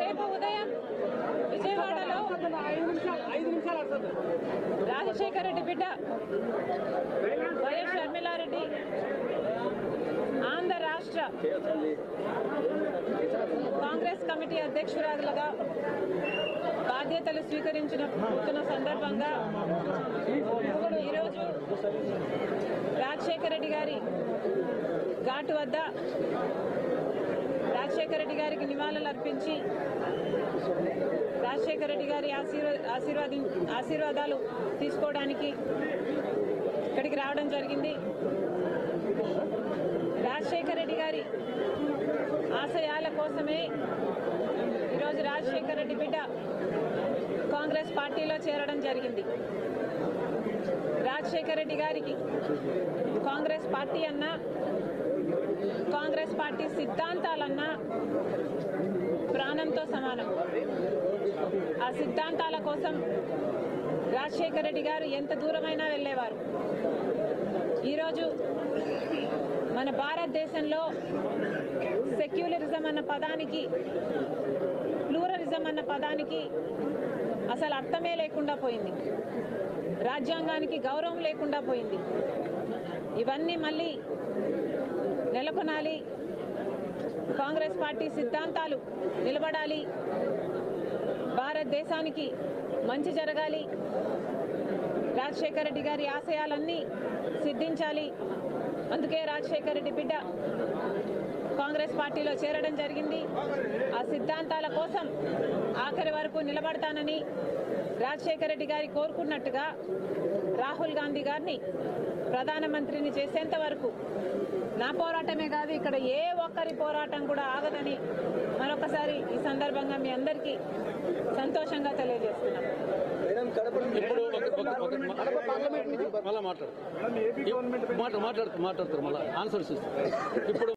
రేపు ఉదయం విజయవాడలో రాజశేఖర రెడ్డి బిడ్డ వైఎస్ షర్మిలారెడ్డి ఆంధ్ర రాష్ట్ర కాంగ్రెస్ కమిటీ అధ్యక్షురాలుగా బాధ్యతలు స్వీకరించిన సందర్భంగా ఈరోజు రాజశేఖర రెడ్డి గారి ఘాటు వద్ద రాజశేఖర రెడ్డి గారికి నివాళులు అర్పించి రాజశేఖర రెడ్డి గారి ఆశీర్వాదాలు తీసుకోవడానికి ఇక్కడికి రావడం జరిగింది. రాజశేఖర రెడ్డి గారి ఆశయాల కోసమే ఈరోజు రాజశేఖర రెడ్డి బిడ్డ కాంగ్రెస్ పార్టీలో చేరడం జరిగింది. రాజశేఖర రెడ్డి గారికి కాంగ్రెస్ పార్టీ అన్నా, కాంగ్రెస్ పార్టీ సిద్ధాంతాలన్నా ప్రాణంతో సమానం. ఆ సిద్ధాంతాల కోసం రాజశేఖర రెడ్డి గారు ఎంత దూరమైనా వెళ్ళేవారు. ఈరోజు మన భారతదేశంలో సెక్యులరిజం అన్న పదానికి, ప్లూరలిజం అన్న పదానికి అసలు అర్థమే లేకుండా పోయింది. రాజ్యాంగానికి గౌరవం లేకుండా పోయింది. ఇవన్నీ మళ్ళీ నెలకొనాలి. కాంగ్రెస్ పార్టీ సిద్ధాంతాలు నిలబడాలి. భారతదేశానికి మంచి జరగాలి. రాజశేఖర రెడ్డి గారి ఆశయాలన్నీ సిద్ధించాలి. అందుకే రాజశేఖర రెడ్డి బిడ్డ కాంగ్రెస్ పార్టీలో చేరడం జరిగింది. ఆ సిద్ధాంతాల కోసం ఆఖరి వరకు నిలబడతానని రాజశేఖర రెడ్డి గారి కోరుకున్నట్టుగా రాహుల్ గాంధీ గారిని ప్రధానమంత్రిని చేసేంత వరకు నా పోరాటమే కాదు, ఇక్కడ ఏ ఒక్కరి పోరాటం కూడా ఆగదని మరొకసారి ఈ సందర్భంగా మీ అందరికీ సంతోషంగా తెలియజేస్తున్నాం. మాట్లాడతారు మళ్ళీ ఆన్సర్స్ ఇస్తారు. ఇప్పుడు